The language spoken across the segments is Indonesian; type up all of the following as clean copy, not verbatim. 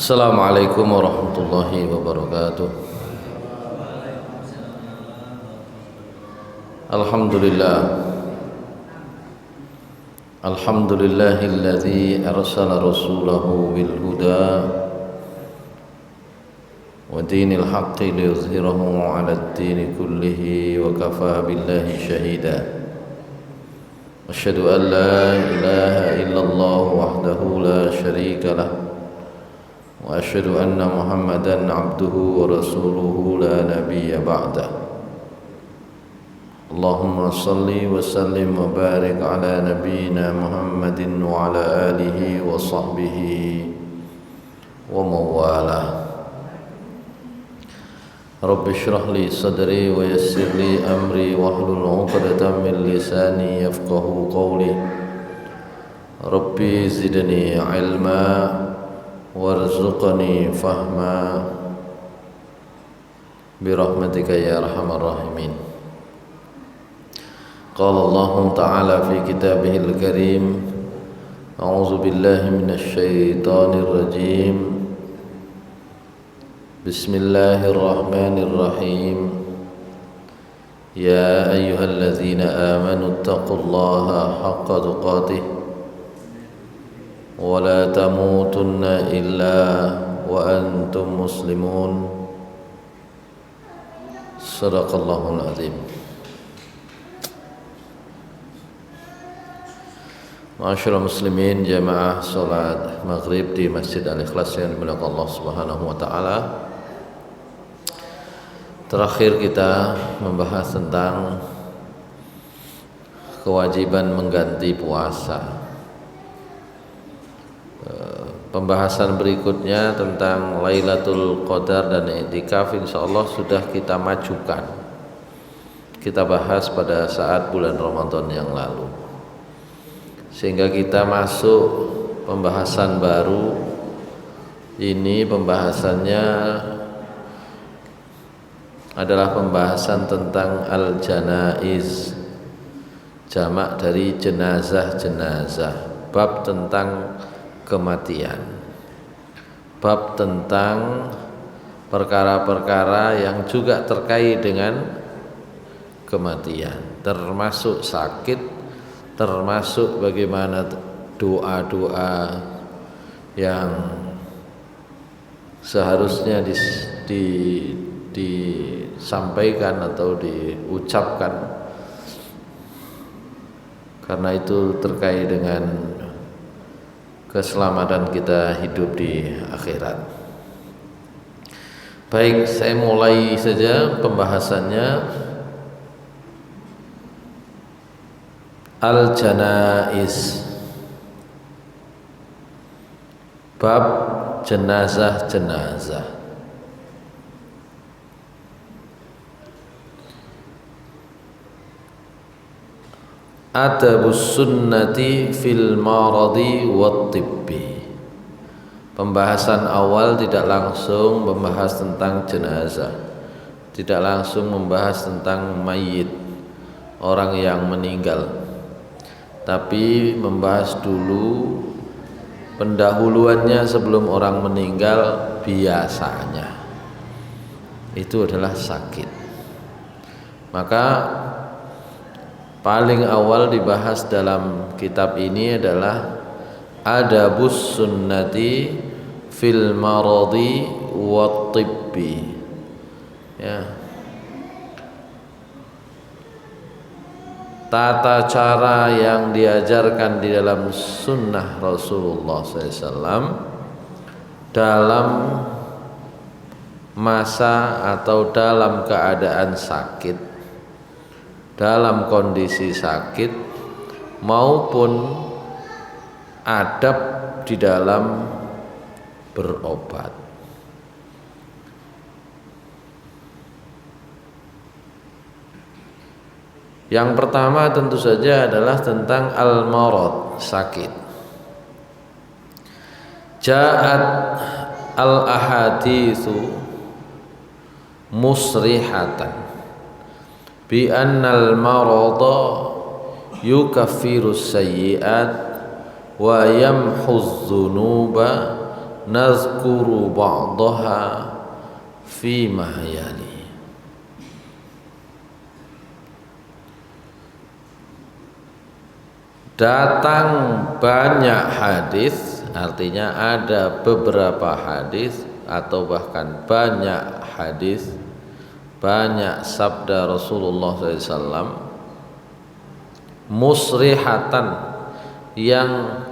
Assalamualaikum warahmatullahi wabarakatuh. Alhamdulillah. Alhamdulillahilladzi arsala rasulahu bil huda wa dinil haqqi liyuzhirahu 'alad dini kullihi wa kafaa billahi shahida. Asyhadu an la ilaha illallah wahdahu la syarika lah wa asyhadu anna Muhammadan abduhu wa rasuluhu la nabiyya ba'dah. Allahumma salli wa sallim wa barik ala nabiyyina Muhammadin wa ala alihi wa sahbihi wa mawalah. Rabbi shrah li sadri wa yassir li amri wahlul 'uqdatam min lisani yafqahu qawli. Rabbi zidni ilma warzuqni fahma birahmatika ya arhamar rahimin. Qala Allah Ta'ala fi kitabihil karim, a'udzu billahi minasy syaithanir rajim. Bismillahirrahmanirrahim. Ya ayyuhalladzina amanu taqullaha haqqa tuqatih wa la tamutunna illa wa antum muslimun. Shadaqallahul azim. Ma'asyiral muslimin, jamaah salat maghrib di Masjid Al-Ikhlas yang dimuliakan Allah Subhanahu wa taala. Terakhir kita membahas tentang kewajiban mengganti puasa. Pembahasan berikutnya tentang Lailatul Qadar dan i'tikaf insyaallah sudah kita majukan. Kita bahas pada saat bulan Ramadan yang lalu. Sehingga kita masuk pembahasan baru. Ini pembahasannya adalah pembahasan tentang al-janaiz, jamak dari jenazah-jenazah, bab tentang kematian, bab tentang perkara-perkara yang juga terkait dengan kematian, termasuk sakit, termasuk bagaimana doa-doa yang seharusnya disampaikan atau diucapkan, karena itu terkait dengan keselamatan kita hidup di akhirat. Baik, saya mulai saja pembahasannya. Al-janaiz, bab jenazah-jenazah. Adabus sunnati fil maradi wat tibbi. Pembahasan awal tidak langsung membahas tentang jenazah, tidak langsung membahas tentang mayit, orang yang meninggal, tapi membahas dulu pendahuluannya sebelum orang meninggal. Biasanya itu adalah sakit, maka paling awal dibahas dalam kitab ini adalah adabus sunnati fil maradi wat tibbi, ya, tata cara yang diajarkan di dalam sunnah Rasulullah SAW dalam masa atau dalam keadaan sakit, dalam kondisi sakit, maupun adab di dalam berobat. Yang pertama tentu saja adalah tentang al-marad, sakit. Ja'at al-ahaditsu musrihatan bi annal marada yukaffirus sayyi'at wa yamhuz dzunuba nazkuru ba'daha fi ma yali. Datang banyak hadis, artinya ada beberapa hadis atau bahkan banyak hadis, banyak sabda Rasulullah SAW musrihatan yang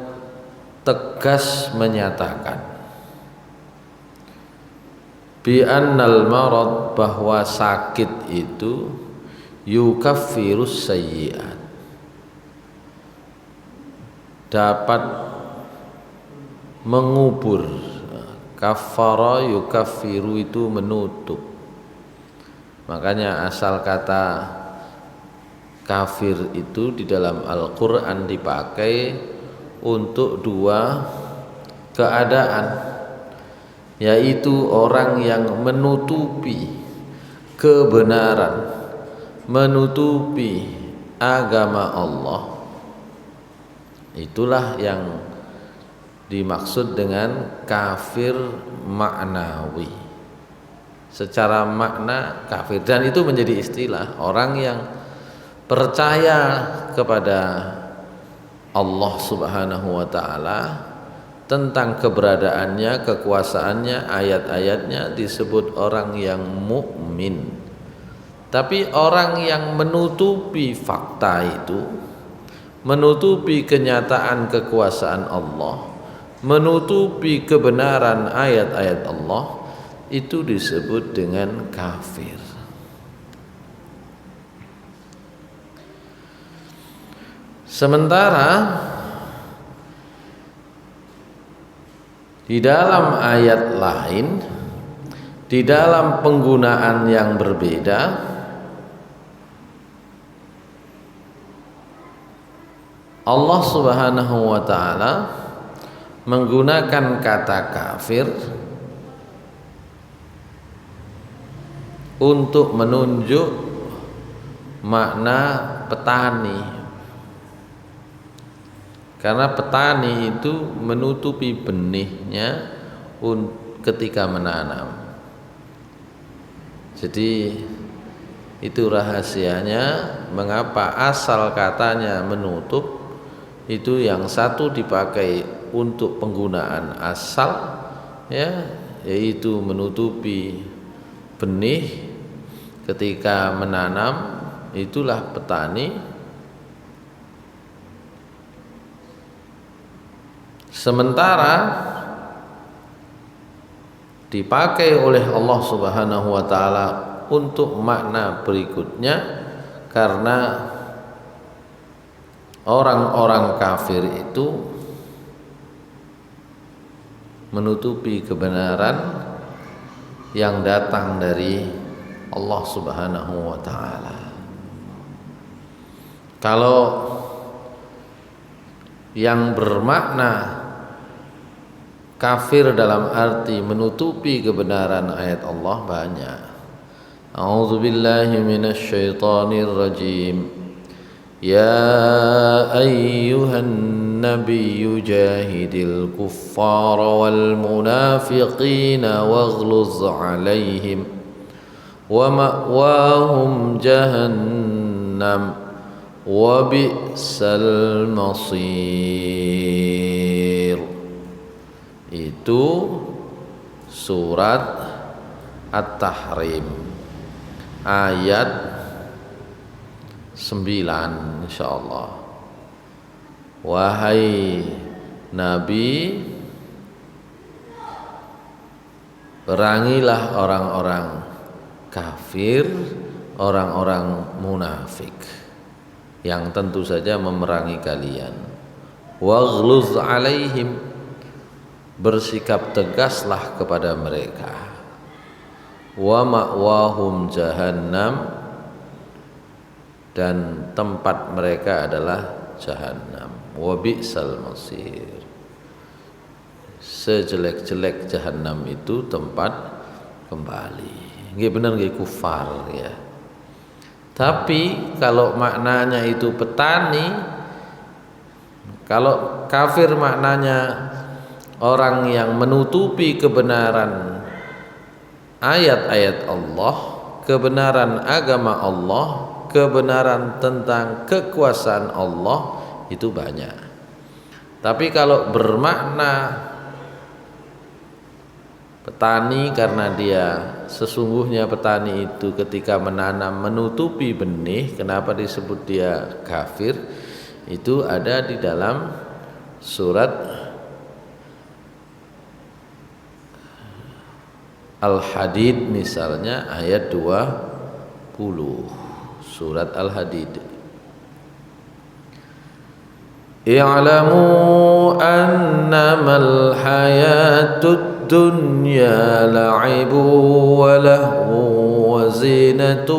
tegas menyatakan bi annal marad, bahwa sakit itu yukaffirus sayyi'at, dapat mengubur. Kafara yukaffiru itu menutup, makanya asal kata kafir itu di dalam Al-Quran dipakai untuk dua keadaan, yaitu orang yang menutupi kebenaran, menutupi agama Allah. Itulah yang dimaksud dengan kafir maknawi. Secara makna kafir, dan itu menjadi istilah orang yang percaya kepada Allah Subhanahu wa taala, tentang keberadaannya, kekuasaannya, ayat-ayatnya, disebut orang yang mukmin. Tapi orang yang menutupi fakta itu, menutupi kenyataan kekuasaan Allah, menutupi kebenaran ayat-ayat Allah, itu disebut dengan kafir. Sementara di dalam ayat lain, di dalam penggunaan yang berbeda, Allah Subhanahu wa taala menggunakan kata kafir untuk menunjuk makna petani. Karena petani itu menutupi benihnya ketika menanam. Jadi itu rahasianya mengapa asal katanya menutup, itu yang satu dipakai untuk penggunaan asal, ya, yaitu menutupi benih ketika menanam, itulah petani. Sementara dipakai oleh Allah Subhanahu wa taala untuk makna berikutnya, karena orang-orang kafir itu menutupi kebenaran yang datang dari Allah Subhanahu wa taala. Kalau yang bermakna kafir dalam arti menutupi kebenaran ayat Allah banyak. A'udzubillahi minasyaitonir rajim. Ya ayyuhan nabiyyu jahidil kuffara wal munafiqina waghluz 'alaihim wa ma'wahum jahannam wa bi'sal masir. Itu surat At-Tahrim ayat 9 insyaallah. Wahai Nabi, perangilah orang-orang kafir, orang-orang munafik yang tentu saja memerangi kalian. Waghluz 'alaihim, bersikap tegaslah kepada mereka. Wa ma'wahum jahannam, dan tempat mereka adalah jahannam. Wa bi'sal masir, sejelek-jelek jahannam itu tempat kembali. Nggih bener nggih kufar ya. Tapi kalau maknanya itu petani, kalau kafir maknanya orang yang menutupi kebenaran ayat-ayat Allah, kebenaran agama Allah, kebenaran tentang kekuasaan Allah itu banyak. Tapi kalau bermakna petani, karena dia sesungguhnya petani itu ketika menanam menutupi benih, kenapa disebut dia kafir? Itu ada di dalam surat Al-Hadid misalnya ayat 20, surat Al-Hadid. I'lamu annamal hayatud dunya la'ibu wa lahu wa zinatu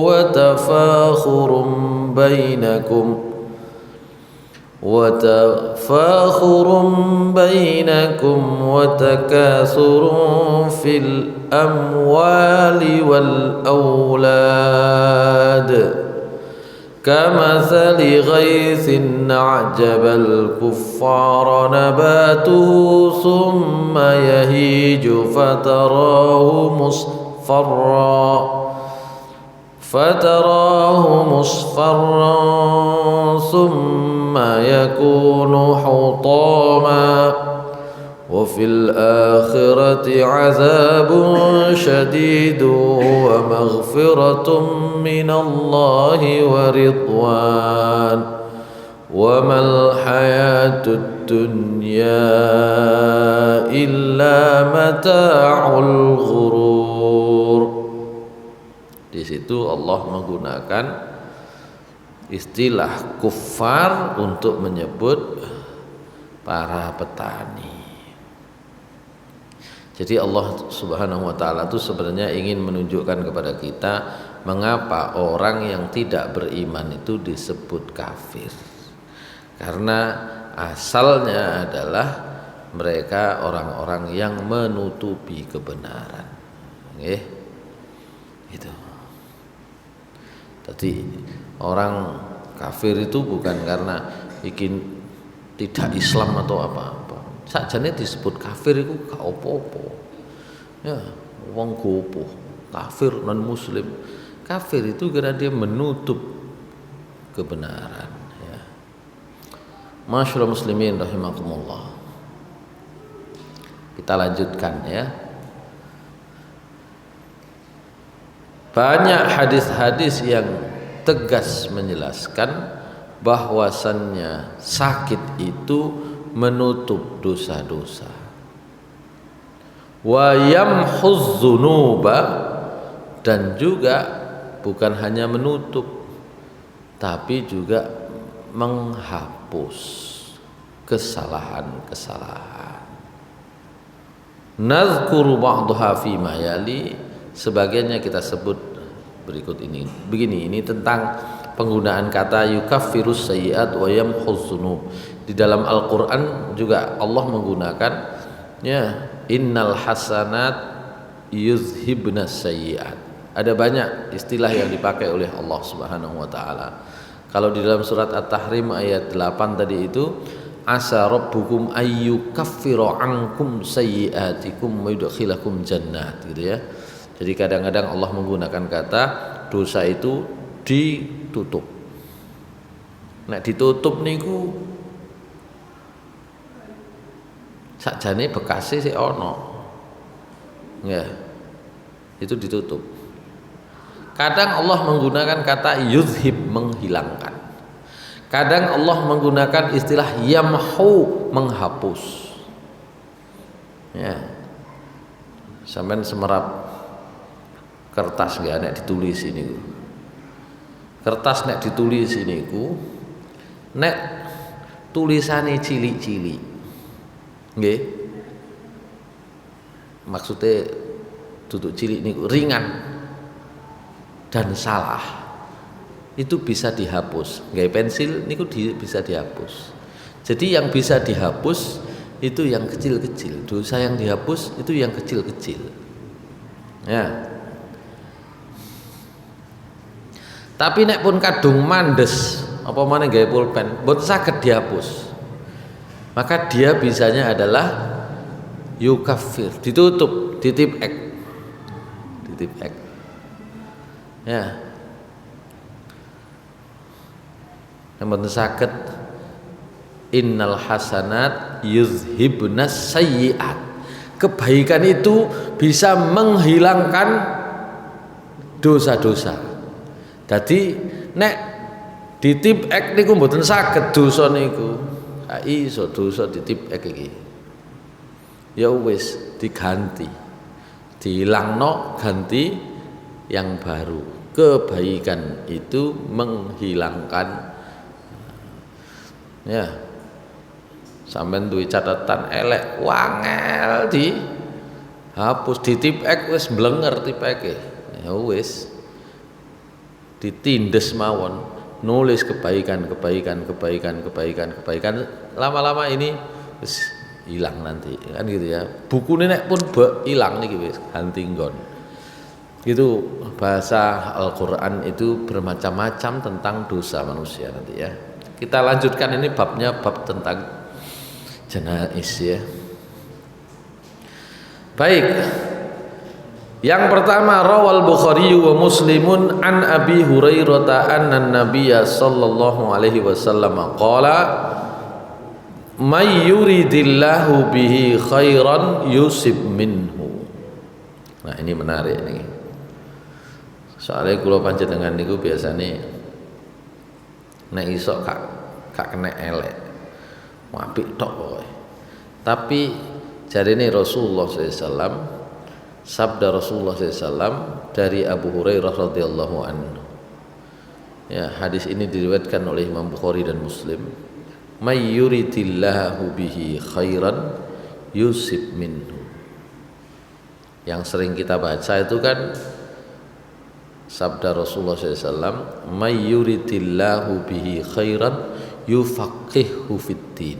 wa tafakhurum bainakum وتكاثر في الأموال والأولاد كمثل غيث أعجب الكفار نباته ثم يهيج فتراه مصفرا ثم يكون حطاما وفي الآخرة عذاب شديد ومغفرة من الله ورضوان وما الحياة الدنيا إلا متاع الغرور. Di situ Allah menggunakan istilah kufar untuk menyebut para petani. Jadi Allah Subhanahu wa taala itu sebenarnya ingin menunjukkan kepada kita mengapa orang yang tidak beriman itu disebut kafir. Karena asalnya adalah mereka orang-orang yang menutupi kebenaran. Nggih. Gitu. Jadi orang kafir itu bukan karena ingin tidak Islam atau apa-apa. Sakjane disebut kafir itu gak apa-apa. Ya, wong gopo, kafir non muslim. Kafir itu karena dia menutup kebenaran, ya. Masyaallah muslimin rahimakumullah. Kita lanjutkan ya. Banyak hadis-hadis yang tegas menjelaskan bahwasannya sakit itu menutup dosa-dosa. Wa yamhuz dzunuba, dan juga bukan hanya menutup tapi juga menghapus kesalahan-kesalahan. Nazkuru ba'daha fi ma yali, sebagiannya kita sebut berikut ini. Begini, ini tentang penggunaan kata yukaffirus sayyi'at wa yamhuz dzunub. Di dalam Al-Qur'an juga Allah menggunakan ya innal hasanat yuzhibnas sayyi'at. Ada banyak istilah yang dipakai oleh Allah Subhanahu wa taala. Kalau di dalam surat At-Tahrim ayat 8 tadi itu asa rabbukum ayyukaffira ankum sayyi'atikum wa yudkhilakum jannat, gitu ya. Jadi kadang-kadang Allah menggunakan kata dosa itu ditutup. Nek ditutup niku sakjane bekase sik ana. Ya. Itu ditutup. Kadang Allah menggunakan kata yuzhib, menghilangkan. Kadang Allah menggunakan istilah yamhu, menghapus. Ya. Sampeyan semerap kertas nggak nek ditulis ini. Kertas nek ditulis ini ku nek tulisane cilik-cilik. Nggih. Maksudnya duduk cilik niku ringan dan salah. Itu bisa dihapus. Nggawe pensil niku bisa dihapus. Jadi yang bisa dihapus itu yang kecil-kecil. Dosa yang dihapus itu yang kecil-kecil. Ya. Tapi nek pun kadung mandes apa maneh gawe pulpen, mboten saged dihapus. Maka dia bisanya adalah yukaffir, ditutup, ditip ek. Ditip ek. Ya. Namun saged innal hasanat yuzhibnas sayyi'at. Kebaikan itu bisa menghilangkan dosa-dosa. Dadi nek ditip ek niku mboten saged dosa niku. Ha iso dosa ditip ek iki. Ya wis diganti. Dihilangno ganti yang baru. Kebaikan itu menghilangkan, ya, sampean duwe catatan elek wangel di hapus, ditip ek wis mblenger tipeke. Ya wis ditindes mawon, nulis kebaikan, lama-lama ini wis hilang nanti kan gitu ya. Buku nek pun hilang niki wis ganti nggon. Itu bahasa Al-Qur'an itu bermacam-macam tentang dosa manusia nanti ya. Kita lanjutkan, ini babnya bab tentang janais ya. Baik. Yang pertama, rawal Bukhari wa Muslimun an Abi Hurairah anna Nabiyya sallallahu alaihi wasallam qala may yuridillahu bihi khairan yusib minhu. Nah, ini menarik nih. Soalnya kula panjenengan niku biasane nek iso gak kena elek. Apik tok pokoke. Tapi jarine Rasulullah SAW, sabda Rasulullah SAW dari Abu Hurairah radhiyallahu anhu. Ya, hadis ini diriwayatkan oleh Imam Bukhari dan Muslim. May yuridillahu bihi khairan yusib minhu. Yang sering kita baca itu kan sabda Rasulullah SAW, may yuridillahu bihi khairan yufaqihu fiddin.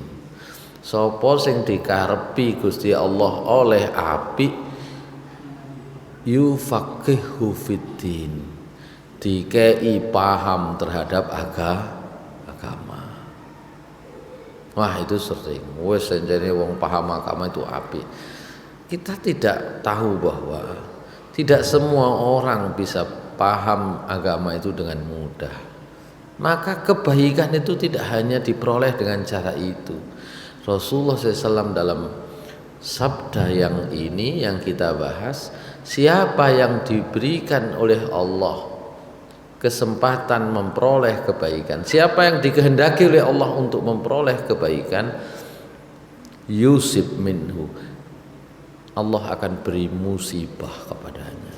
Sapa sing dikarepi Gusti Allah oleh apik, yufaqihu fiddin, dikei paham terhadap agama. Wah, itu sering wis jenenge wong paham agama itu apik. Kita tidak tahu bahwa tidak semua orang bisa paham agama itu dengan mudah. Maka kebaikan itu tidak hanya diperoleh dengan cara itu. Rasulullah SAW dalam sabda yang ini yang kita bahas, siapa yang diberikan oleh Allah kesempatan memperoleh kebaikan, siapa yang dikehendaki oleh Allah untuk memperoleh kebaikan, yusib minhu, Allah akan beri musibah kepadanya.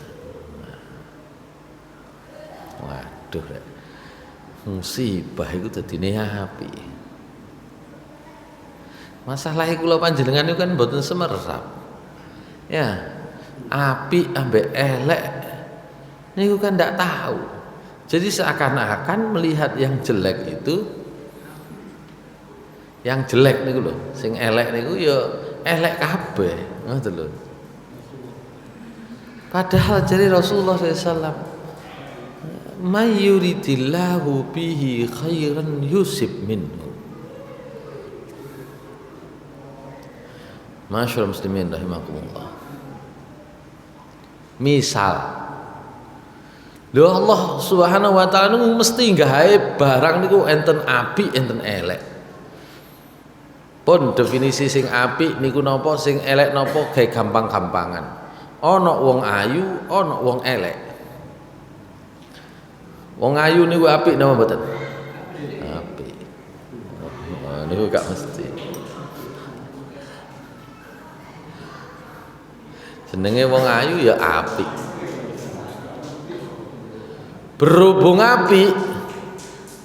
Waduh, musibah itu dadine api. Masalah kula panjenengan itu kan mboten semerap. Ya, api ambek elek niku kan ndak tahu. Jadi seakan-akan melihat yang jelek itu, yang jelek niku lho, sing elek niku ya elek kabeh, ngoten lho. Padahal jadi Rasulullah SAW, may yuridillahu bihi khairan yusib minhu. Masyaallah muslimin rahimakumullah. Misal lho, Allah Subhanahu wa taala niku mesti nggawe barang niku enten apik enten elek. Pun definisi sing apik niku napa, sing elek napa, gawe gampang-gampangan. Ana wong ayu, ana wong elek. Wong ayu niku apik napa mboten? Apik. Niku gak mesti. Jenenge wong ayu ya apik. Berhubung apik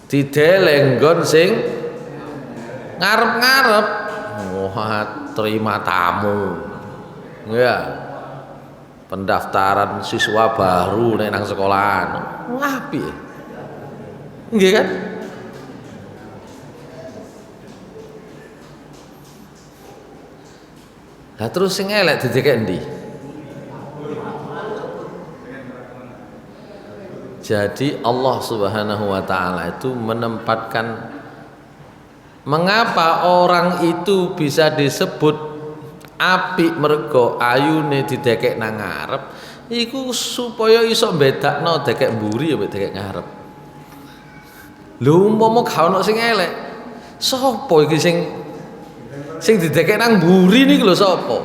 dideleng nggon sing ngarep-ngarep, wah terima tamu. Ya. Pendaftaran siswa baru nek nang sekolahan. Wah apik. Nggih kan? Lah terus sing elek didekek endi? Jadi Allah Subhanahu wa taala itu menempatkan, mengapa orang itu bisa disebut Apik mergo ayune didekek nang ngarep iku supaya iso bedakno dekek mburi ya dekek ngarep. Lho umpama gak ono sing elek, sapa iki sing didekek nang mburi niki lho sapa?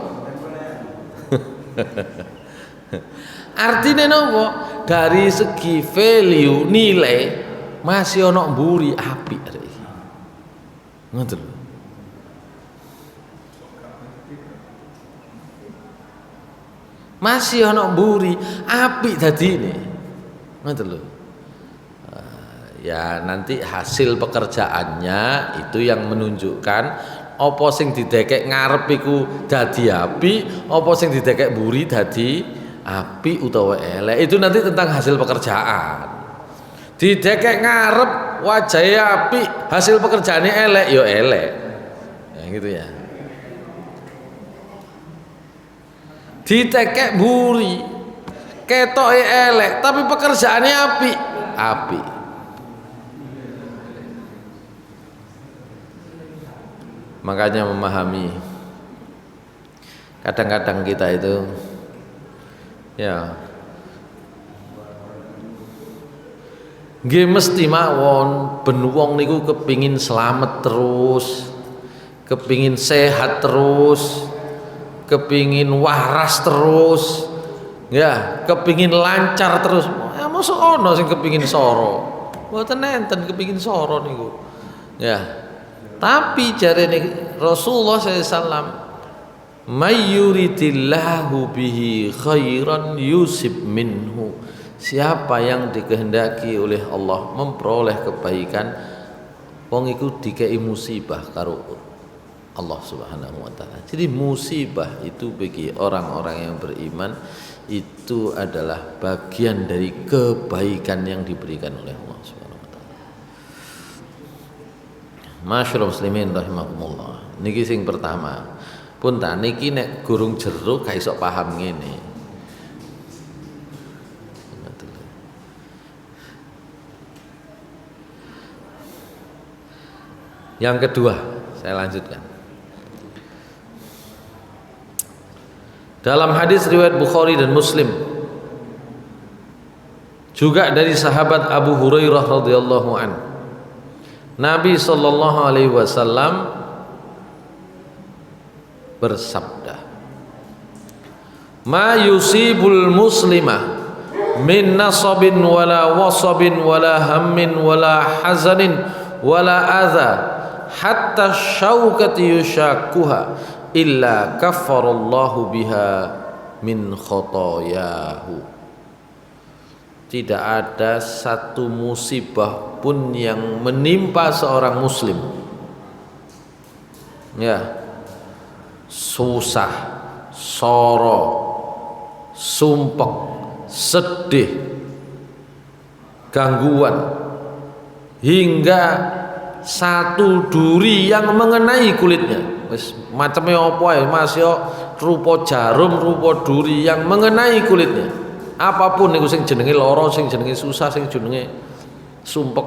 Artinya nopo? Dari segi value nilai masih ono mburi apik arek iki. Ngoten lho. Masih ono mburi apik dadine. Ngoten lho. Ya nanti hasil pekerjaannya itu yang menunjukkan apa sing didekek ngarep iku dadi api, apa sing didekek mburi dadi api utawa elek. Itu nanti tentang hasil pekerjaan. Didekek ngarep wajahnya api, hasil pekerjaannya elek ya elek. Ya gitu ya. Didekek mburi, ketoke elek, tapi pekerjaannya api, api. Makanya memahami kadang-kadang kita itu ya nggih mesti mawon ben wong niku kepingin selamat terus, kepingin sehat terus, kepingin waras terus, ya kepingin lancar terus. Ya mosok ono sing kepingin soro, mboten enten kepingin soro niku ya. Tapi jarene Rasulullah SAW, mayyuridillahu bihi khairan yusib minhu. Siapa yang dikehendaki oleh Allah memperoleh kebaikan, wong iku dikei musibah karo Allah Subhanahu wa taala. Jadi musibah itu bagi orang-orang yang beriman itu adalah bagian dari kebaikan yang diberikan oleh Allah Subhanahu. Masyaallah muslimin rahimakumullah. Niki sing pertama. Punten niki nek gurung jero gak iso paham ngene. Yang kedua, saya lanjutkan. Dalam hadis riwayat Bukhari dan Muslim juga dari sahabat Abu Hurairah radhiyallahu anhu, Nabi sallallahu alaihi wasallam bersabda, "Ma yusibul muslimah min nasabin wala wasabin wala hammin wala hazanin wala adza hatta syaukati yushakuha illa kaffarallahu biha min khotoyahu." Tidak ada satu musibah pun yang menimpa seorang muslim, ya, susah, soro, sumpek, sedih, gangguan, hingga satu duri yang mengenai kulitnya. Wis macamnya apa ya Mas yo, rupa jarum, rupa duri yang mengenai kulitnya. Apapun niku sing jenenge lara, sing jenenge susah, sing jenenge sumpek,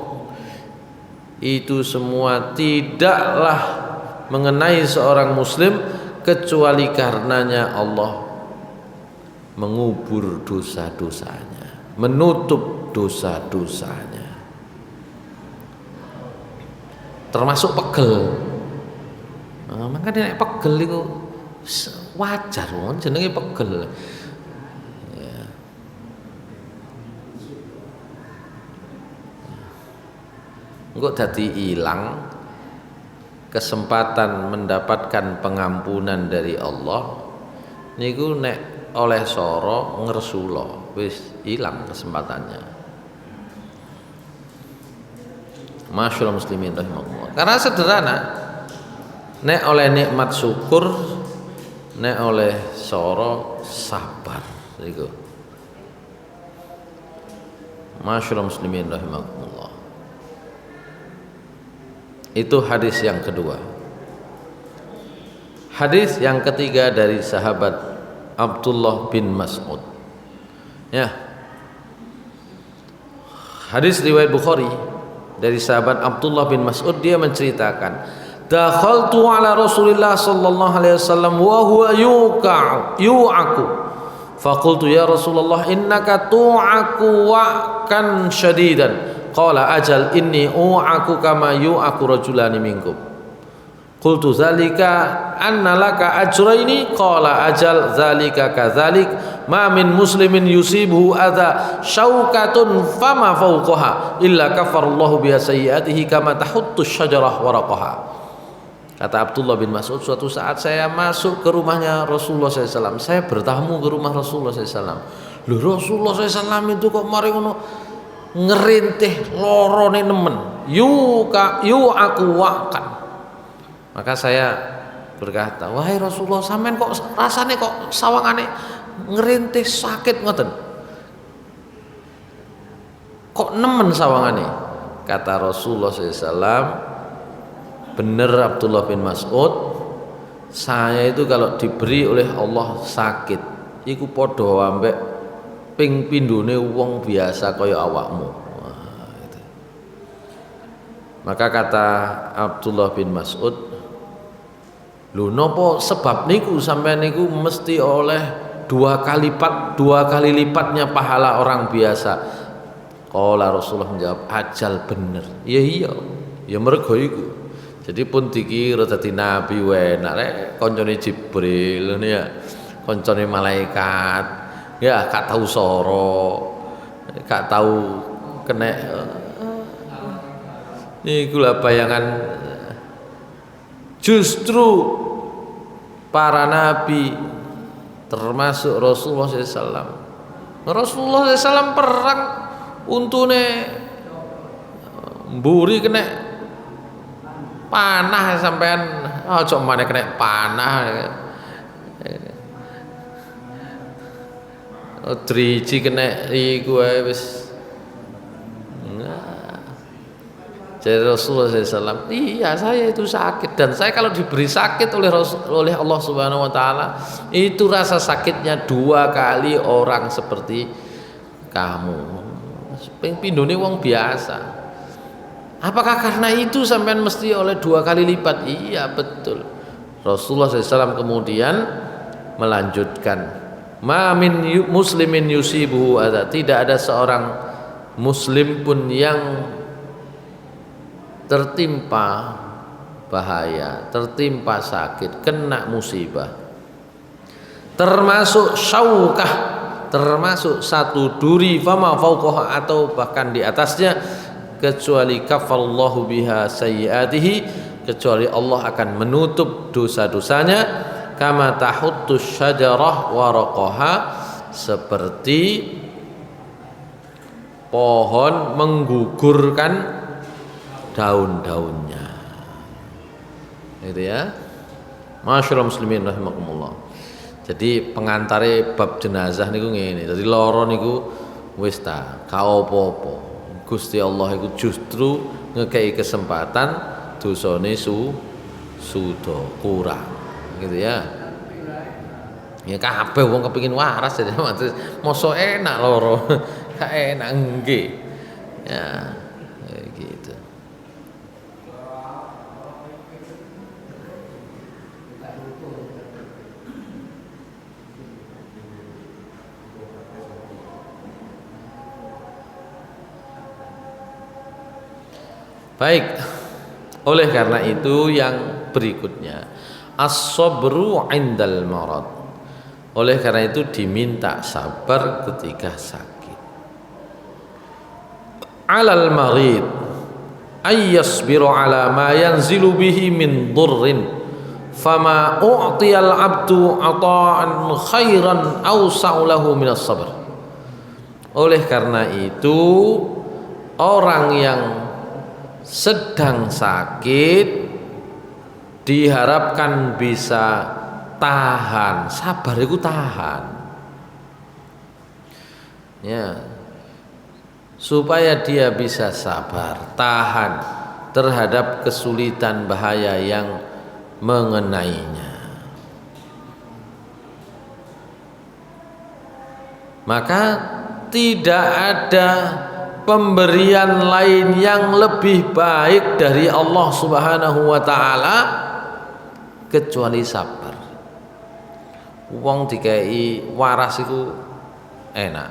itu semua tidaklah mengenai seorang muslim kecuali karenanya Allah mengubur dosa-dosanya, menutup dosa-dosanya, termasuk pegel. Makanya nek pegel itu wajar, jenenge pegel. Engko dadi ilang kesempatan mendapatkan pengampunan dari Allah niku nek oleh soro ngersula wis ilang kesempatannya. Masyaallah muslimin rahimakumullah. Karena sederhana, nek oleh nikmat syukur, nek oleh soro sabar niku. Masyaallah muslimin rahimakumullah. Itu hadis yang kedua. Hadis yang ketiga dari sahabat Abdullah bin Mas'ud. Ya. Hadis riwayat Bukhari dari sahabat Abdullah bin Mas'ud, dia menceritakan, dakhaltu ala Rasulillah sallallahu alaihi wasallam wa huwa yu'aku faqultu ya Rasulullah innaka tu'aku wa'kan syadidan qala ajal inni u'aku kama yu'aku rajulani minkum qultu zalika anna laka ajraini qala ajal zalika kadzalik ma min muslimin yusibuhu adza syaukatun fama fawqaha illa kafarallahu biha sayyiatihi kama tahuttu syajarah waraqaha. Kata Abdullah bin Mas'ud, suatu saat saya masuk ke rumahnya Rasulullah SAW, saya bertamu ke rumah Rasulullah SAW. Loh, Rasulullah SAW itu kok mari ngono ngerintih lorone nemen yu aku wakan. Maka saya berkata, wahai Rasulullah, sampean kok rasane kok sawangane ngerintih sakit ngoten, kok nemen sawangane? Kata Rasulullah SAW, bener Abdullah bin Mas'ud, saya itu kalau diberi oleh Allah sakit iku padha ambek ping pindhone wong biasa kaya awakmu. Itu. Maka kata Abdullah bin Mas'ud, lho napa sebab niku sampean niku mesti oleh dua kali lipatnya pahala orang biasa? Qala Rasulullah menjawab, ajal bener. Ya iya, ya mergo iku. Jadi pun dikira dadi nabi enak rek koncone Jibril ngene ya, koncone malaikat. Ya gak tahu soro, gak tahu kena niku lah bayangan. Justru para nabi termasuk Rasulullah SAW. Rasulullah SAW perang untune mburi kena panah sampean aja maneh kena panah. Driji kena iku wae wis. Jadi Rasulullah SAW, iya saya itu sakit dan saya kalau diberi sakit oleh Allah Subhanahu Wa Taala itu rasa sakitnya 2 kali orang seperti kamu. Ping pindhone wong biasa. Apakah karena itu sampean mesti oleh 2 kali lipat? Iya betul. Rasulullah SAW kemudian melanjutkan, ma min muslimin yusibuhu adza, tidak ada seorang muslim pun yang tertimpa bahaya, tertimpa sakit, kena musibah, termasuk syaukah, termasuk satu duri fama fauqaha, atau bahkan di atasnya, kecuali kafallahu biha sayyiatihi, kecuali Allah akan menutup dosa-dosanya, kama tahuttu syajarah waraqaha, seperti pohon menggugurkan daun-daunnya. Itu ya. Masyaallah muslimin rahimakumullah. Jadi pengantare bab jenazah niku ngene. Dadi lara niku wis ta, ka apa-apa. Gusti Allah iku justru ngekei kesempatan dosane suda kurang. Gitu ya. Ya kabeh wong kepengin waras jadi mosok enak lara. Gak enak nggih. Ya. Gitu. Baik, oleh karena itu yang berikutnya as-sabru 'indal marad. Oleh karena itu diminta sabar ketika sakit. Alal marid ay yasbiru ala ma yanzilu bihi min dhurrin fama u'tiyal 'abdu 'ata'an khairan awsa'u lahu minas sabr. Oleh karena itu orang yang sedang sakit diharapkan bisa tahan, sabar itu tahan ya, supaya dia bisa sabar, tahan terhadap kesulitan bahaya yang mengenainya. Maka tidak ada pemberian lain yang lebih baik dari Allah Subhanahu wa taala kecuali sabar. Wong dikai waras iku enak.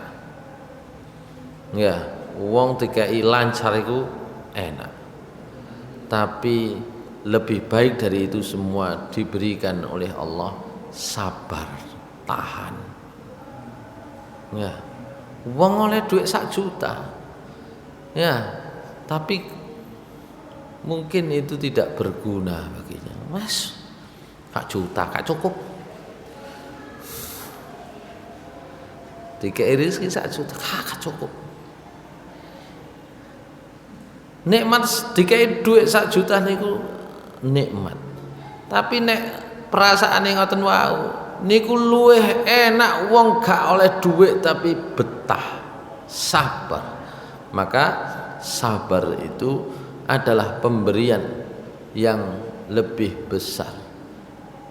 Ya, wong dikai lancar iku enak. Tapi lebih baik dari itu semua diberikan oleh Allah sabar, tahan. Ya. Wong oleh duit 1 juta. Ya, tapi mungkin itu tidak berguna baginya. Mas, 4 juta gak cukup. Dikei rezeki 1 juta gak cukup. Nikmat dikei duit 1 juta niku nikmat. Tapi nek perasaane ngoten wau niku luwih enak wong gak oleh duit tapi betah, sabar. Maka sabar itu adalah pemberian yang lebih besar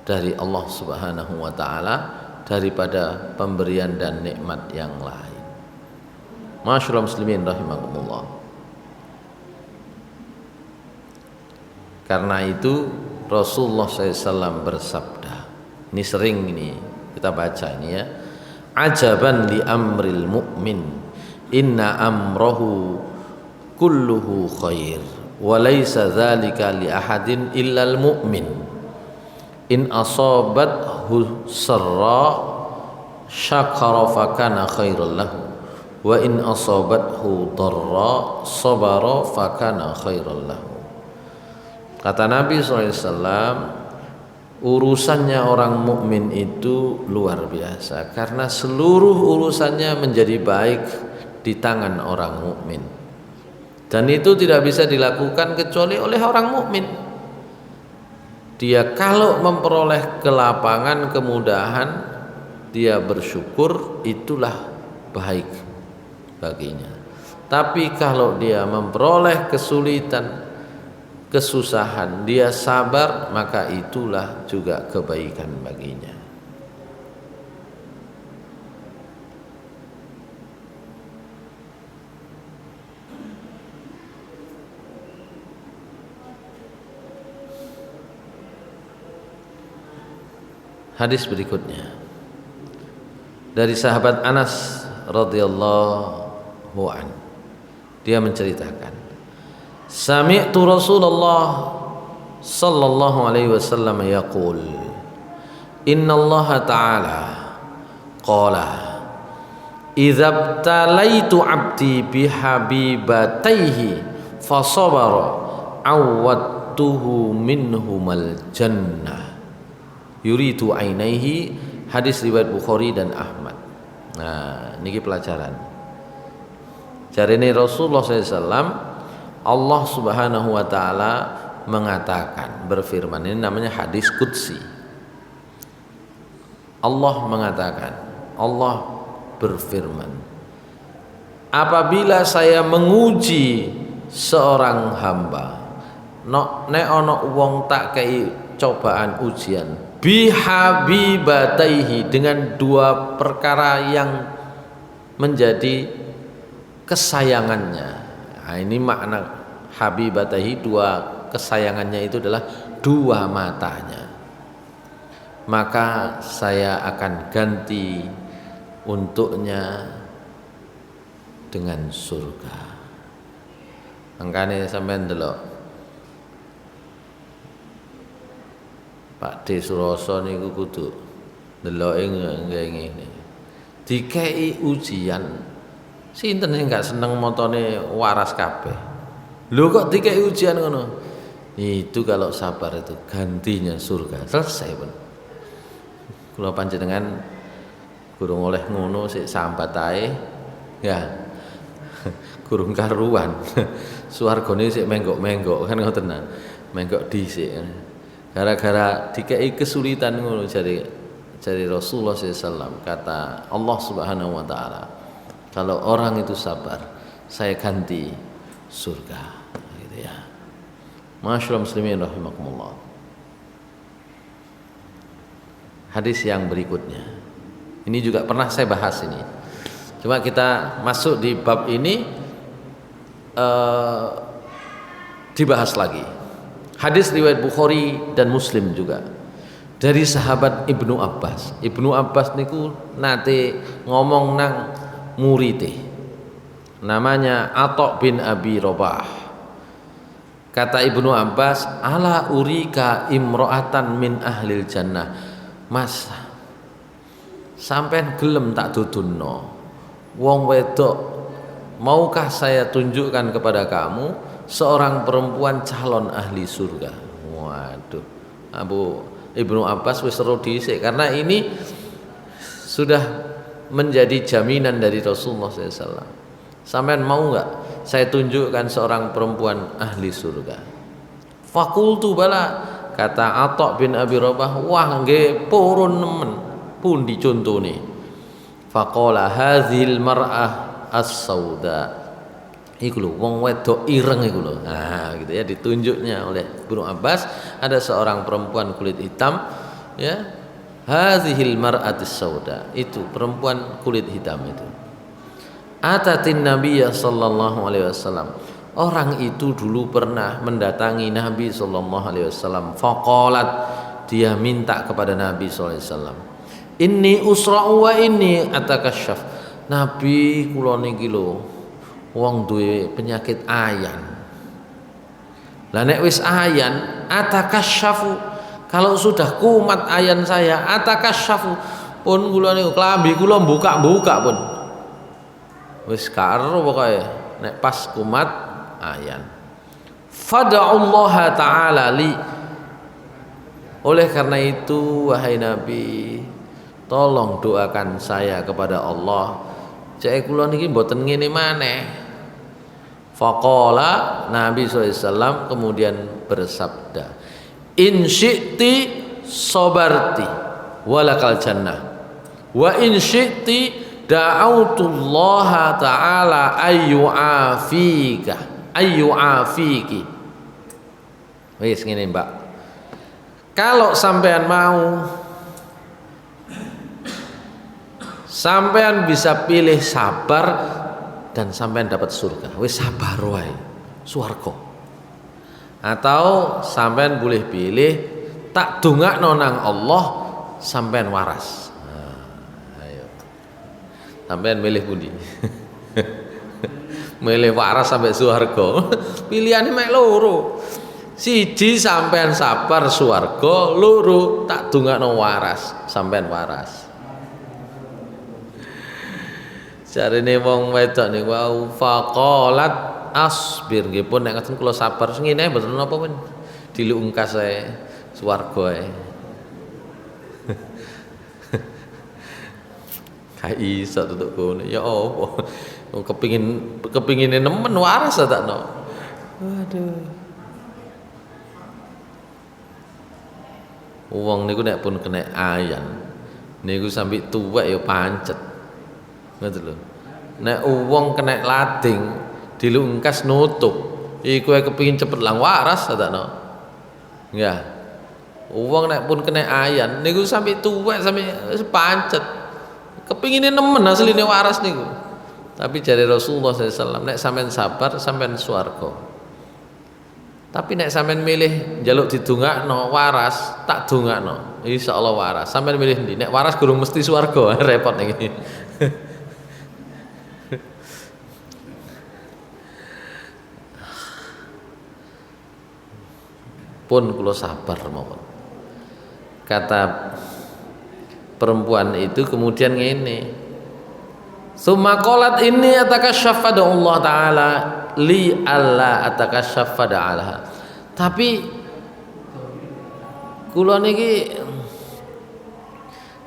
dari Allah Subhanahu wa taala daripada pemberian dan nikmat yang lain. Masyaallah muslimin rahimakumullah. Karena itu Rasulullah SAW bersabda, ini sering ini kita baca ini ya, ajaban li amril mu'min, inna amrohu kulluhu khair wa laysa dzalika li ahadin illal mu'min in asabathu sarra syakara fakana khairal lahu wa in asabathu darra sabara fakana khairal lahu. Kata Nabi SAW, urusannya orang mukmin itu luar biasa karena seluruh urusannya menjadi baik di tangan orang mukmin, dan itu tidak bisa dilakukan kecuali oleh orang mukmin. Dia kalau memperoleh kelapangan, kemudahan, dia bersyukur, itulah baik baginya. Tapi kalau dia memperoleh kesulitan, kesusahan, dia sabar, maka itulah juga kebaikan baginya. Hadis berikutnya dari sahabat Anas radhiyallahu an, dia menceritakan, sami'tu Rasulullah sallallahu alaihi wasallam yaqul, innallaha ta'ala qala idza btalaitu 'abdi bihabibataihi fasabara awwadtuhu minhumal jannah yuridu ainaihi. Hadis riwayat Bukhari dan Ahmad. Nah, niki pelajaran. Jarene Rasulullah SAW, Allah Subhanahu wa taala mengatakan, berfirman, ini namanya hadis qudsi. Allah mengatakan, Allah berfirman, apabila saya menguji seorang hamba, nek ana wong tak kei cobaan ujian, bihabibataihi, dengan 2 perkara yang menjadi kesayangannya. Nah, ini makna habibataihi, 2 kesayangannya itu adalah 2 matanya. Maka saya akan ganti untuknya dengan surga. Angkane sampean delok Pak D Suroso niku kudu ndeloke ngene. Dikei ujian, sinten sing gak seneng montone waras kabeh. Lho kok dikei ujian ngono? Itu kalau sabar itu gantinya surga. Selesai pun. Kula panjenengan gurung oleh ngono sik sambat ae. Ya. Gurung karuan. Swargane sik menggok-menggok kan ngoten nah. Menggok dhisik. Gara-gara dikei kesulitan ngono dari Rasulullah SAW, kata Allah Subhanahu wa taala, kalau orang itu sabar, saya ganti surga, gitu ya. Masyaallah muslimin rahimakumullah. Hadis yang berikutnya, ini juga pernah saya bahas ini. Cuma kita masuk di bab ini eh, dibahas lagi. Hadis riwayat Bukhari dan Muslim juga dari sahabat Ibnu Abbas. Ibnu Abbas niku nate ngomong nang murite namanya Atha bin Abi Rabah. Kata Ibnu Abbas, ala urika imro'atan min ahlil jannah. Mas, sampean gelem tak dudunno wong wedok, maukah saya tunjukkan kepada kamu seorang perempuan calon ahli surga? Waduh, Ibnu Abbas wis seru dhisik karena ini sudah menjadi jaminan dari Rasulullah SAW. Sampean mau nggak saya tunjukkan seorang perempuan ahli surga? Fakultu bala, kata Atha bin Abi Rabah, wah nggih purun nemen, pundi contone? Faqala hadzil mar'ah as-sauda. Iku lho wong wedok ireng iku lho. Nah, gitu ya, ditunjuknya oleh Ibnu Abbas ada seorang perempuan kulit hitam, ya. Hadzihil mar'atis sauda. Itu perempuan kulit hitam itu. Atatin Nabiyya sallallahu alaihi wasallam. Orang itu dulu pernah mendatangi Nabi sallallahu alaihi wasallam. Faqalat, dia minta kepada Nabi sallallahu alaihi wasallam. Inni usra'u wa inni atakasyaf. Nabi kula niki lho wong duwe penyakit ayan. Lah nek wis ayan atakasyafu, kalau sudah kumat ayan saya atakasyafu pun kula niku klambi kula buka-buka pun. Wis karo pokoke nek pas kumat ayan. Fada'ullaha ta'ala li. Oleh karena itu wahai Nabi, tolong doakan saya kepada Allah. Cek kula niki mboten ngene maneh. Faqala, Nabi SAW kemudian bersabda, in syi'ti sabarti walakal jannah wa in syi'ti da'autullaha ta'ala ayyu'afiki. Wis ngene Mbak, kalau sampean mau, sampean bisa pilih sabar dan sampean dapat surga. Wis sabar wae, swarga. Atau sampean boleh pilih tak dongakno nang Allah sampean waras. Nah, ayo. Sampean milih pundi? Milih waras sampai swarga. Pilihane mek loro. Siji sampean sabar swarga, loro tak dongakno waras sampean waras. Jarine wong wedok niku wau faqalat asbir, nggih pun nek ngoten kula sabar ngene mboten napa pun dilungkas ae swarga ae. Ka iso tutuk kono ya apa kepingine nemen waras takno. Waduh. Wong niku nek pun kena ayan niku sampai tuwek ya pancet. Ngoten lho. Nek wong kena lading dilungkas nutup, iku kepengin cepet lang waras takno. Nggih. Wong nek pun kena ayan niku sampai tuwek sampai pancet. Kepingine nemen asline waras niku. Tapi jare Rasulullah SAW, nek sampean sabar sampean swarga. Tapi nek sampean milih njaluk didongakno waras, tak dongakno. Insyaallah waras. Sampean milih ndi? Nek waras gurung mesti swarga, repot iki. Pun kula sabar mawon. Kata perempuan itu kemudian ngene. Summa qalat inni atakasyaf Allah taala li alla atakasyaf alaha. Tapi kula niki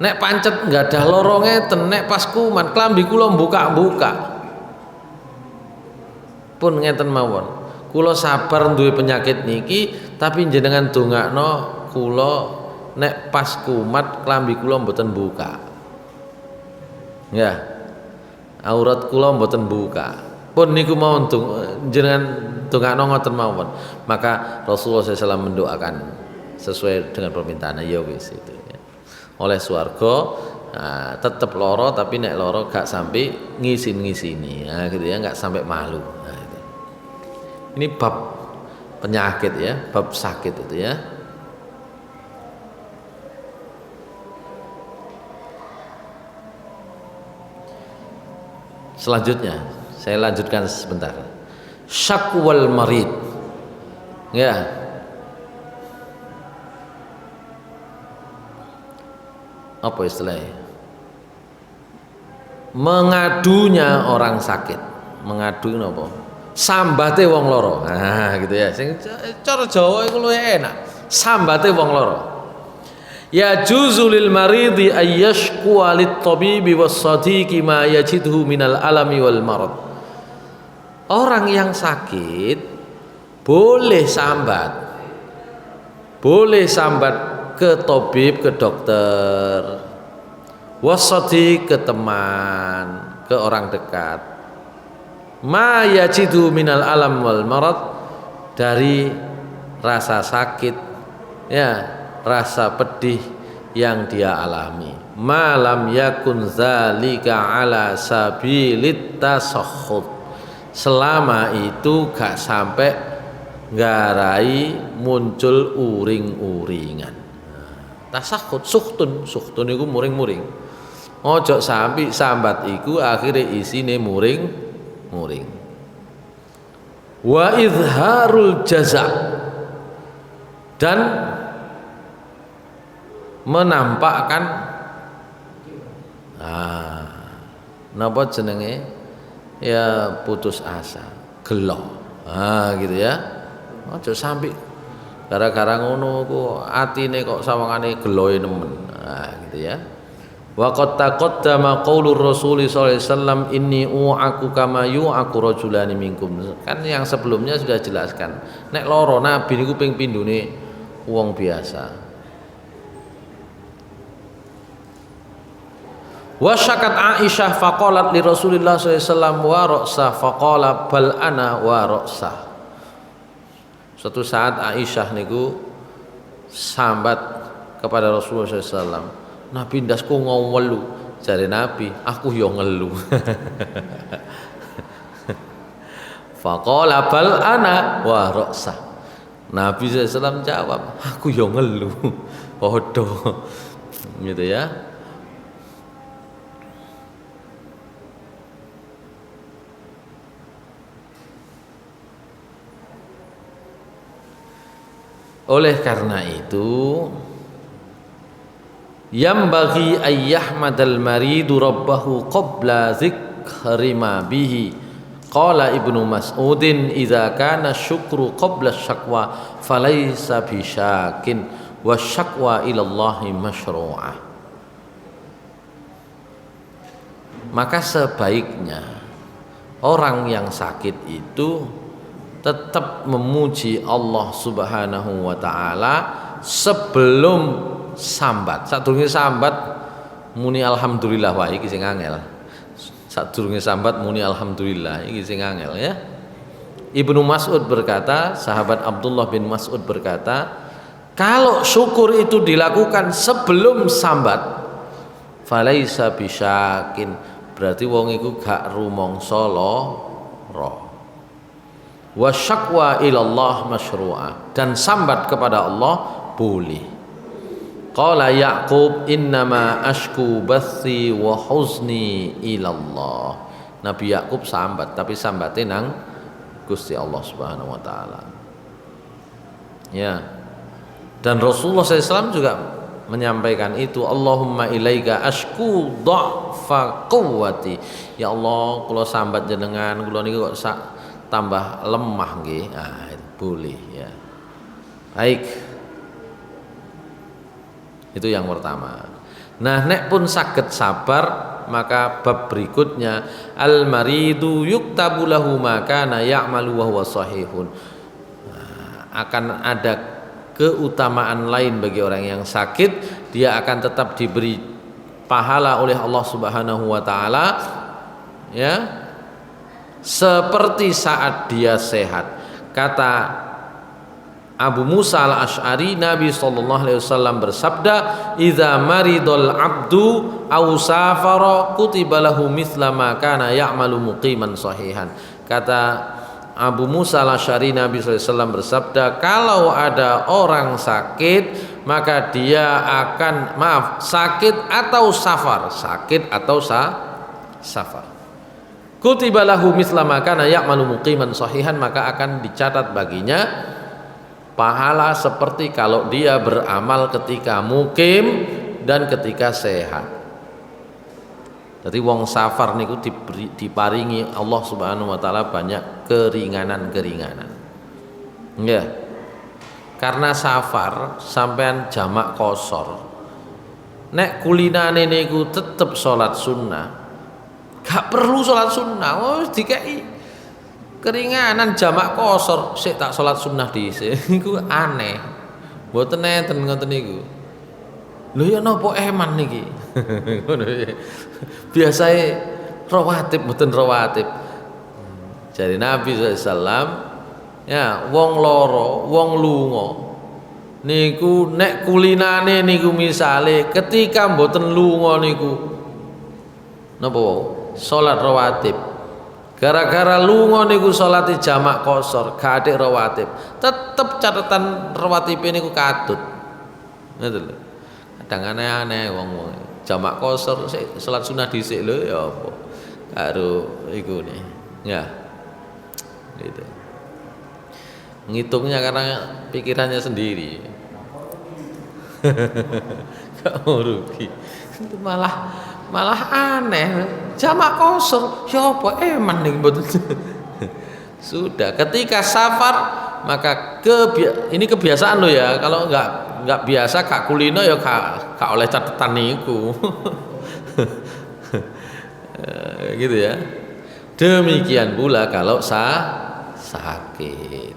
nek pancet nggadah lara ngeten, nek pas kuman klambi kula buka-buka. Pun ngeten mawon. Kula sabar duwe penyakit niki, tapi jenengan dongakno kula nek pas kumat klambi kula mboten buka. Ya. Aurat kula mboten buka. Pun niku mawon jenengan dongakno ngoten mawon. Maka Rasulullah SAW mendoakan sesuai dengan permintaan ya wis itu ya. Oleh swarga tetep lara tapi nek lara gak sampai ngisin-ngisini. Nah gitu ya, gak sampai malu. Nah, gitu. Ini bab penyakit ya, bab sakit itu ya. Selanjutnya saya lanjutkan sebentar. Syakwal marid. Ya. Apa istilahnya? Mengadunya orang sakit. Mengadu apa? Sambate wong loro. Nah, gitu ya. Sing cara Jawa iku luwih enak. Sambate wong loro. Ya juzulil maridi ayyashku alit tabibi was sadiqi ma yajidhu minal alami wal marad. Orang yang sakit boleh sambat. Boleh sambat ke tabib, ke dokter. Was sadiq, ke teman, ke orang dekat. Ma yajidhu minal alam wal marad, dari rasa sakit ya, rasa pedih yang dia alami. Malam yakun zalika ala sabilit tasakhut, selama itu gak sampai ngarai muncul uring-uringan. Tasakhut, suhtun iku muring-muring. Ojo sampai sambat iku akhirnya isine muring. Wa izharul jaza, dan menampakkan napa jenenge ya, putus asa, gelo, gitu ya. Ojo sampai gara-gara ngono ku atine kok sawangane geloe nemen, gitu ya. Wa qad taqaddama qaulur Rasul sallallahu alaihi wasallam inni u'aku kama yu'aku rajulani minkum. Kan yang sebelumnya sudah jelaskan. Nek loro Nabi niku ping pindune wong biasa. Wa syakat Aisyah faqalat li Rasulillah sallallahu alaihi wasallam wa ra'sa faqala bal ana wa ra'sa. Suatu saat Aisyah niku sambat kepada Rasulullah sallallahu alaihi wasallam, Nabi ndasku ngelu, jare Nabi, aku yo ngelu. Faqala bal ana wa ra'sa. Nabi SAW jawab, aku yo ngelu. Padha. Gitu ya. Oleh karena itu, yambaghi ayyahmadal maridu rabbahu qabla dzikri ma bihi. Qala Ibnu Mas'udin idza kana syukru qabla syakwa falaysa bisyakin wa syakwa ila Allahi masyru'ah. Maka sebaiknya orang yang sakit itu tetap memuji Allah Subhanahu wa taala sebelum sambat. Sadurunge sambat muni alhamdulillah wae iki sing angel. Sadurunge sambat muni alhamdulillah iki sing angel ya. Ibnu Mas'ud berkata, sahabat Abdullah bin Mas'ud berkata, kalau syukur itu dilakukan sebelum sambat, falaisa bisyakin, berarti wong iku gak rumangsa lara. Wa syakwa ilallah masyru'ah, dan sambat kepada Allah boleh. Qala Ya'qub innama ashku bathi wa huzni ilallah. Nabi Ya'qub sambat, tapi sambate nang Gusti Allah Subhanahu wa taala. Ya. Dan Rasulullah SAW juga menyampaikan itu, Allahumma ilaika ashku dha'fa quwwati. Ya Allah, kula sambat jenengan, kula niku kok tambah lemah nggih. Nah, itu boleh ya. Baik. Itu yang pertama. Nah, nek pun saged sabar, maka bab berikutnya al maridu yuktabu lahu ma kana ya'malu wa huwa sahihun. Akan ada keutamaan lain bagi orang yang sakit, dia akan tetap diberi pahala oleh Allah Subhanahu wa taala ya, seperti saat dia sehat. Kata Abu Musa al-Ash'ari, Nabi SAW bersabda, idza maridul abdu aw safara kutiba lahu mithla ma kana ya'malu muqiman sahihan. Kata Abu Musa al-Asy'ari Nabi SAW bersabda, kalau ada orang sakit maka dia akan sakit atau safar, safar. Kutiba lahu mithla ma kana ya'malu muqiman sahihan, maka akan dicatat baginya pahala seperti kalau dia beramal ketika mukim dan ketika sehat. Jadi wong safar niku diparingi Allah Subhanahu wa taala banyak keringanan-keringanan. Ya. Karena safar sampean jamak qashar. Nek kulinane niku tetep salat sunnah. Gak perlu salat sunnah, wis dikai keringanan jamak qashar, sik tak salat sunnah dhisik. Iku aneh. Mboten enten ngoten niku. Lho ya napa eman niki? Ngono ya. Biasae rawatib mboten rawatib. Jadi Nabi SAW, ya wong loro, wong lunga niku nek kulinane niku misale ketika mboten lunga niku napa salat rawatib. Gara-gara lunga niku salate jamak qashar, gak atik rawatib. Tetep catatan rawatib niku katut. Ngoten lho. Kadang aneh-aneh wong-wong jamak qashar salat sunah dhisik lho ya apa karo iku nih ya gitu ngitungnya karena pikirannya sendiri. Gak mau rugi itu malah aneh jamak qashar ya apa eman nih mboten. Sudah ketika safar maka ini kebiasaan lo ya, kalau nggak biasa kak kulino ya kak oleh catatan niku. Gitu ya. Demikian pula kalau sakit.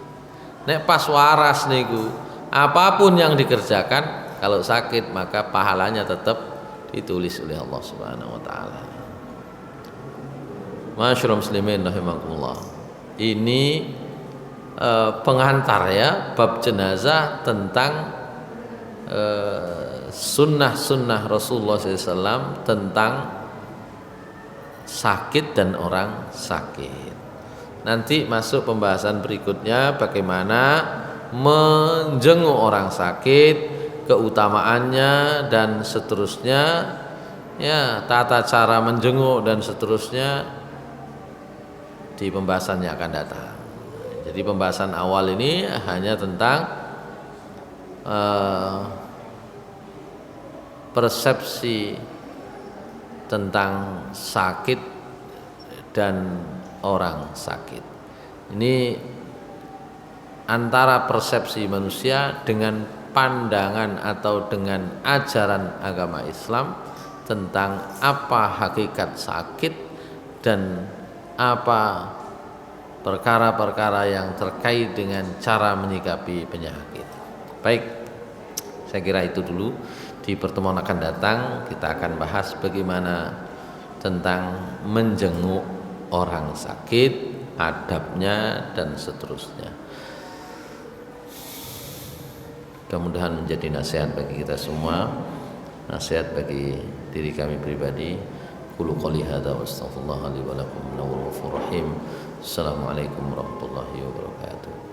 Nek pas waras niku apapun yang dikerjakan kalau sakit maka pahalanya tetap ditulis oleh Allah Subhanahu wa taala. Masyaallah muslimin rahimakumullah. Ini pengantar ya bab jenazah tentang sunnah-sunnah Rasulullah SAW tentang sakit dan orang sakit. Nanti masuk pembahasan berikutnya bagaimana menjenguk orang sakit, keutamaannya dan seterusnya, ya tata cara menjenguk dan seterusnya di pembahasan yang akan datang. Jadi pembahasan awal ini hanya tentang persepsi tentang sakit dan orang sakit. Ini antara persepsi manusia dengan pandangan atau dengan ajaran agama Islam tentang apa hakikat sakit dan apa perkara-perkara yang terkait dengan cara menyikapi penyakit. Baik, saya kira itu dulu. Di pertemuan akan datang kita akan bahas bagaimana tentang menjenguk orang sakit, adabnya dan seterusnya. Mudah-mudahan menjadi nasihat bagi kita semua, nasihat bagi diri kami pribadi. Qulu qouli hadza wa astaghfirullah li wa lakum. Assalamualaikum warahmatullahi wabarakatuh.